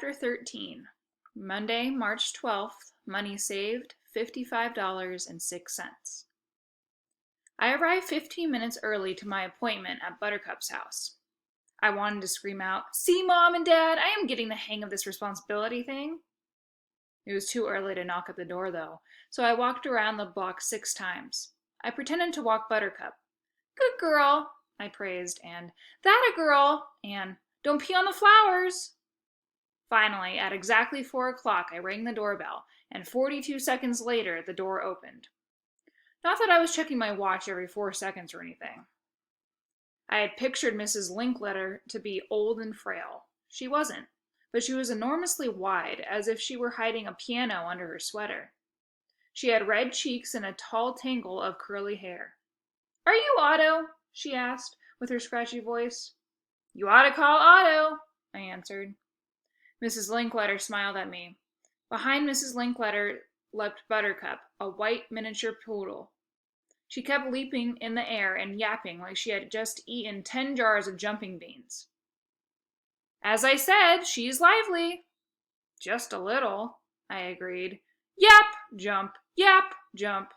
Chapter 13. Monday, March 12th. Money saved, $55.06. I arrived 15 minutes early to my appointment at Buttercup's house. I wanted to scream out, "See, Mom and Dad, I am getting the hang of this responsibility thing." It was too early to knock at the door, though, so I walked around the block 6 times. I pretended to walk Buttercup. "Good girl," I praised, and "That a girl," and "Don't pee on the flowers." Finally, at exactly 4 o'clock, I rang the doorbell, and 42 seconds later, the door opened. Not that I was checking my watch every 4 seconds or anything. I had pictured Mrs. Linkletter to be old and frail. She wasn't, but she was enormously wide, as if she were hiding a piano under her sweater. She had red cheeks and a tall tangle of curly hair. "Are you Otto?" she asked, with her scratchy voice. "You ought to call Otto," I answered. Mrs. Linkletter smiled at me. Behind Mrs. Linkletter leapt Buttercup, a white miniature poodle. She kept leaping in the air and yapping like she had just eaten 10 jars of jumping beans. "As I said, she's lively." "Just a little," I agreed. "Yap, jump, yap, jump."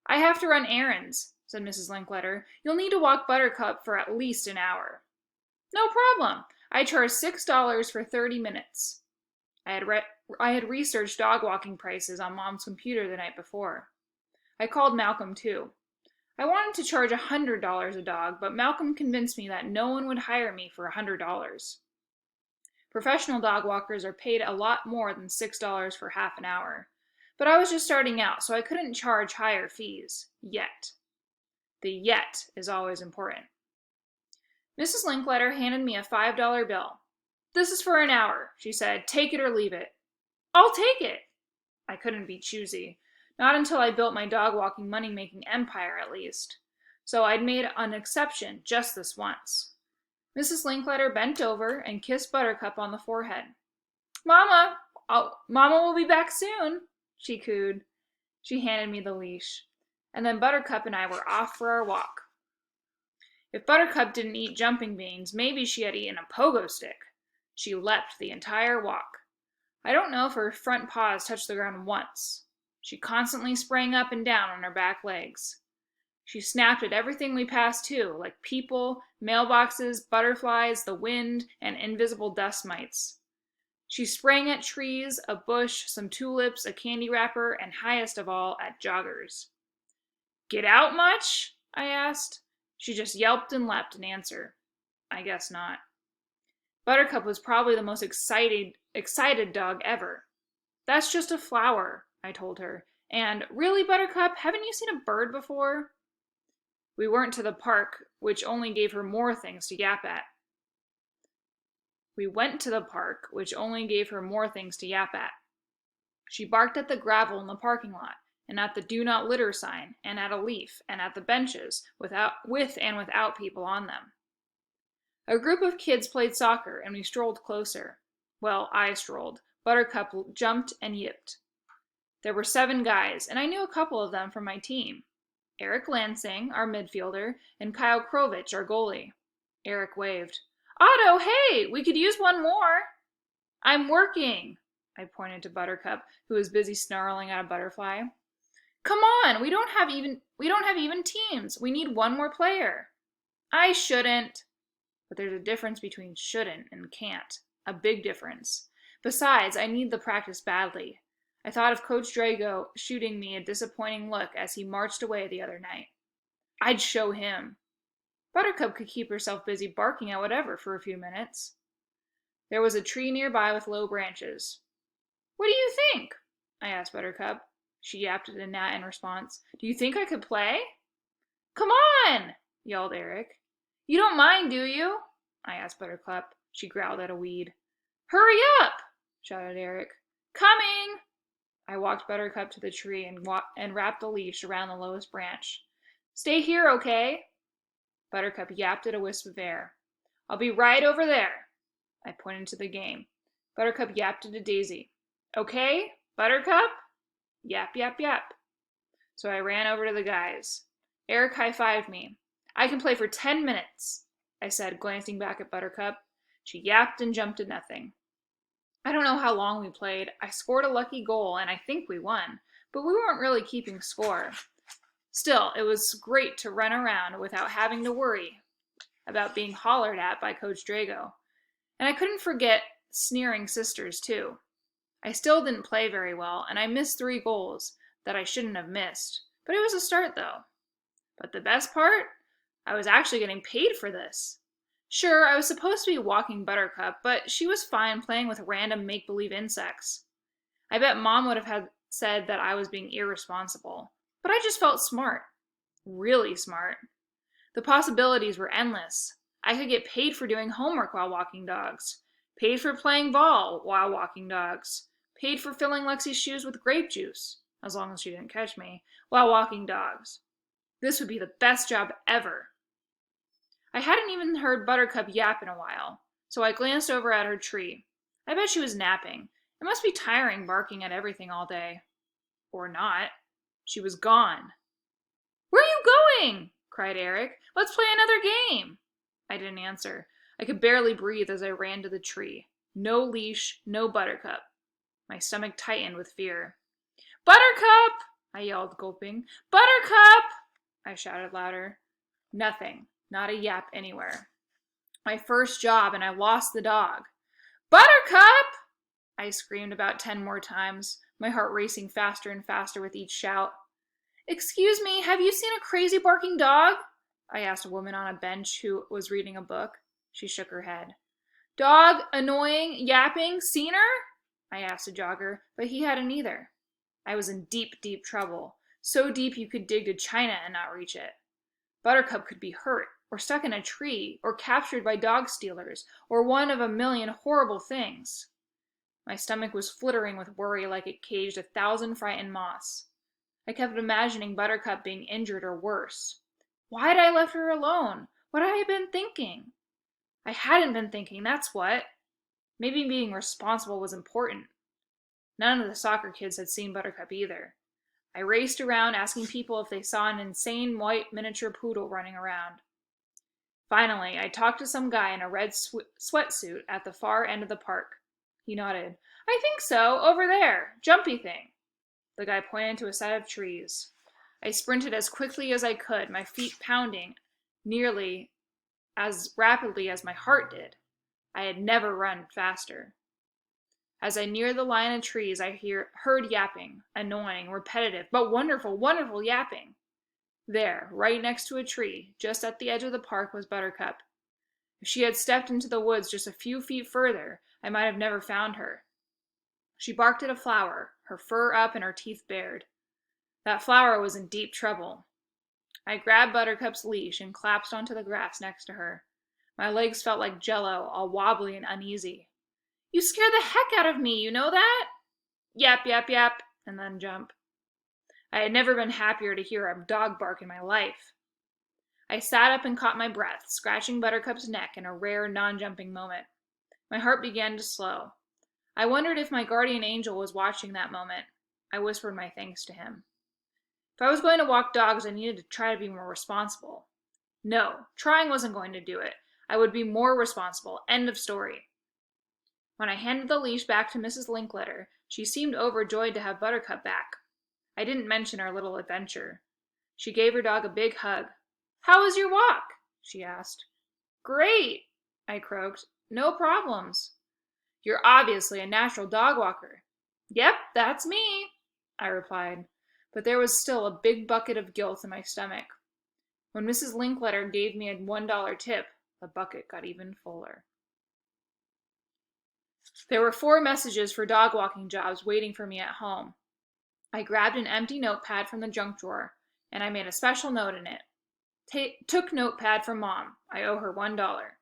"I have to run errands," said Mrs. Linkletter. "You'll need to walk Buttercup for at least an hour." "No problem. I charge $6 for 30 minutes. I had researched dog walking prices on Mom's computer the night before. I called Malcolm, too. I wanted to charge $100 a dog, but Malcolm convinced me that no one would hire me for $100. Professional dog walkers are paid a lot more than $6 for half an hour. But I was just starting out, so I couldn't charge higher fees. Yet. The yet is always important. Mrs. Linkletter handed me a $5 bill. "This is for an hour," she said. "Take it or leave it." "I'll take it." I couldn't be choosy. Not until I built my dog-walking money-making empire, at least. So I'd made an exception just this once. Mrs. Linkletter bent over and kissed Buttercup on the forehead. Mama will be back soon," she cooed. She handed me the leash. And then Buttercup and I were off for our walk. If Buttercup didn't eat jumping beans, maybe she had eaten a pogo stick. She leapt the entire walk. I don't know if her front paws touched the ground once. She constantly sprang up and down on her back legs. She snapped at everything we passed too, like people, mailboxes, butterflies, the wind, and invisible dust mites. She sprang at trees, a bush, some tulips, a candy wrapper, and highest of all, at joggers. "Get out much?" I asked. She just yelped and leapt in answer. I guess not. Buttercup was probably the most excited dog ever. "That's just a flower," I told her. And, "Really, Buttercup, haven't you seen a bird before?" We went to the park, which only gave her more things to yap at. She barked at the gravel in the parking lot, and at the "Do Not Litter" sign, and at a leaf, and at the benches, with and without people on them. A group of kids played soccer, and we strolled closer. Well, I strolled. Buttercup jumped and yipped. There were 7 guys, and I knew a couple of them from my team. Eric Lansing, our midfielder, and Kyle Krovich, our goalie. Eric waved. "Otto, hey, we could use one more." "I'm working." I pointed to Buttercup, who was busy snarling at a butterfly. "Come on, we don't have even teams. We need one more player." "I shouldn't." But there's a difference between shouldn't and can't. A big difference. Besides, I need the practice badly. I thought of Coach Drago shooting me a disappointing look as he marched away the other night. I'd show him. Buttercup could keep herself busy barking at whatever for a few minutes. There was a tree nearby with low branches. "What do you think?" I asked Buttercup. She yapped at a gnat in response. "Do you think I could play?" "Come on!" yelled Eric. "You don't mind, do you?" I asked Buttercup. She growled at a weed. "Hurry up!" shouted Eric. "Coming!" I walked Buttercup to the tree and wrapped a leash around the lowest branch. "Stay here, okay?" Buttercup yapped at a wisp of air. "I'll be right over there." I pointed to the game. Buttercup yapped at a daisy. "Okay, Buttercup?" Yap, yap, yap. So I ran over to the guys. Eric high-fived me. "I can play for 10 minutes, I said, glancing back at Buttercup. She yapped and jumped at nothing. I don't know how long we played. I scored a lucky goal, and I think we won, but we weren't really keeping score. Still, it was great to run around without having to worry about being hollered at by Coach Drago. And I couldn't forget sneering sisters, too. I still didn't play very well, and I missed 3 goals that I shouldn't have missed. But it was a start, though. But the best part? I was actually getting paid for this. Sure, I was supposed to be walking Buttercup, but she was fine playing with random make-believe insects. I bet Mom would have said that I was being irresponsible. But I just felt smart. Really smart. The possibilities were endless. I could get paid for doing homework while walking dogs. Paid for playing ball while walking dogs. Paid for filling Lexi's shoes with grape juice, as long as she didn't catch me, while walking dogs. This would be the best job ever. I hadn't even heard Buttercup yap in a while, so I glanced over at her tree. I bet she was napping. It must be tiring barking at everything all day. Or not. She was gone. "Where are you going?" cried Eric. "Let's play another game." I didn't answer. I could barely breathe as I ran to the tree. No leash, no Buttercup. My stomach tightened with fear. "Buttercup!" I yelled, gulping. "Buttercup!" I shouted louder. Nothing. Not a yap anywhere. My first job, and I lost the dog. "Buttercup!" I screamed about 10 more times, my heart racing faster and faster with each shout. "Excuse me, have you seen a crazy barking dog?" I asked a woman on a bench who was reading a book. She shook her head. "Dog, annoying, yapping, seen her?" I asked a jogger, but he hadn't either. I was in deep, deep trouble. So deep you could dig to China and not reach it. Buttercup could be hurt, or stuck in a tree, or captured by dog stealers, or one of a million horrible things. My stomach was flittering with worry like it caged 1,000 frightened moths. I kept imagining Buttercup being injured or worse. Why had I left her alone? What had I been thinking? I hadn't been thinking, that's what. Maybe being responsible was important. None of the soccer kids had seen Buttercup either. I raced around asking people if they saw an insane white miniature poodle running around. Finally, I talked to some guy in a red sweatsuit at the far end of the park. He nodded. "I think so, over there. Jumpy thing." The guy pointed to a set of trees. I sprinted as quickly as I could, my feet pounding nearly as rapidly as my heart did. I had never run faster. As I neared the line of trees, I heard yapping, annoying, repetitive, but wonderful, wonderful yapping. There, right next to a tree, just at the edge of the park, was Buttercup. If she had stepped into the woods just a few feet further, I might have never found her. She barked at a flower, her fur up and her teeth bared. That flower was in deep trouble. I grabbed Buttercup's leash and collapsed onto the grass next to her. My legs felt like jello, all wobbly and uneasy. "You scare the heck out of me, you know that?" Yap, yap, yap, and then jump. I had never been happier to hear a dog bark in my life. I sat up and caught my breath, scratching Buttercup's neck in a rare, non-jumping moment. My heart began to slow. I wondered if my guardian angel was watching that moment. I whispered my thanks to him. If I was going to walk dogs, I needed to try to be more responsible. No, trying wasn't going to do it. I would be more responsible. End of story. When I handed the leash back to Mrs. Linkletter, she seemed overjoyed to have Buttercup back. I didn't mention our little adventure. She gave her dog a big hug. "How was your walk?" she asked. "Great," I croaked. "No problems." "You're obviously a natural dog walker." "Yep, that's me," I replied, but there was still a big bucket of guilt in my stomach. When Mrs. Linkletter gave me a $1 tip, the bucket got even fuller. There were 4 messages for dog walking jobs waiting for me at home. I grabbed an empty notepad from the junk drawer, and I made a special note in it. Took notepad from Mom. I owe her $1.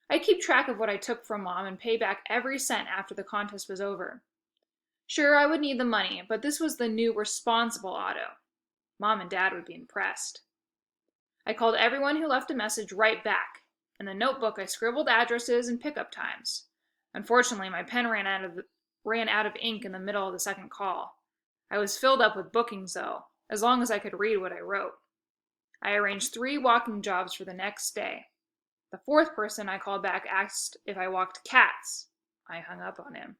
I keep track of what I took from Mom and pay back every cent after the contest was over. Sure, I would need the money, but this was the new responsible auto. Mom and Dad would be impressed. I called everyone who left a message right back. In the notebook, I scribbled addresses and pickup times. Unfortunately, my pen ran out of ink in the middle of the second call. I was filled up with bookings, though, as long as I could read what I wrote. I arranged 3 walking jobs for the next day. The 4th person I called back asked if I walked cats. I hung up on him.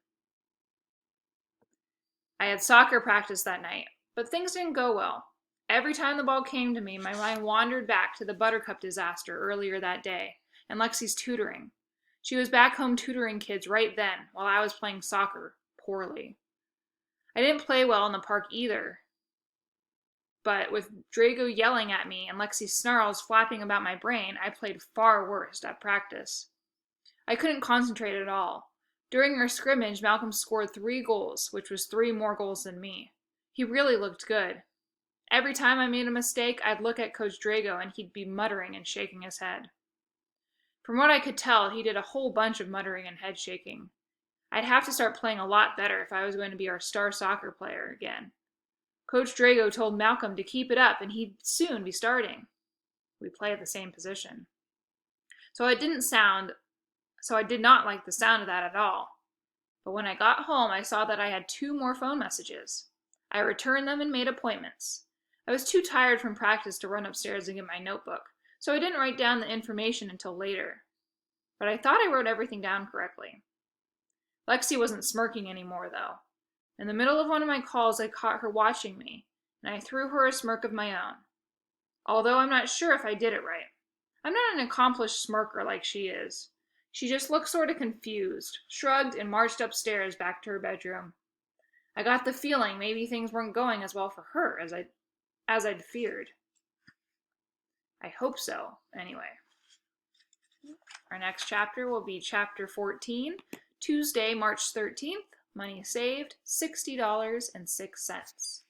I had soccer practice that night, but things didn't go well. Every time the ball came to me, my mind wandered back to the Buttercup disaster earlier that day and Lexi's tutoring. She was back home tutoring kids right then while I was playing soccer, poorly. I didn't play well in the park either, but with Drago yelling at me and Lexi's snarls flapping about my brain, I played far worse at practice. I couldn't concentrate at all. During our scrimmage, Malcolm scored 3 goals, which was 3 more goals than me. He really looked good. Every time I made a mistake, I'd look at Coach Drago and he'd be muttering and shaking his head. From what I could tell, he did a whole bunch of muttering and head shaking. I'd have to start playing a lot better if I was going to be our star soccer player again. Coach Drago told Malcolm to keep it up and he'd soon be starting. We play at the same position. So I did not like the sound of that at all. But when I got home, I saw that I had 2 more phone messages. I returned them and made appointments. I was too tired from practice to run upstairs and get my notebook, so I didn't write down the information until later. But I thought I wrote everything down correctly. Lexi wasn't smirking anymore, though. In the middle of one of my calls, I caught her watching me, and I threw her a smirk of my own. Although I'm not sure if I did it right. I'm not an accomplished smirker like she is. She just looked sort of confused, shrugged, and marched upstairs back to her bedroom. I got the feeling maybe things weren't going as well for her as I'd feared. I hope so, anyway. Our next chapter will be chapter 14, Tuesday, March 13th. Money saved, $60.06.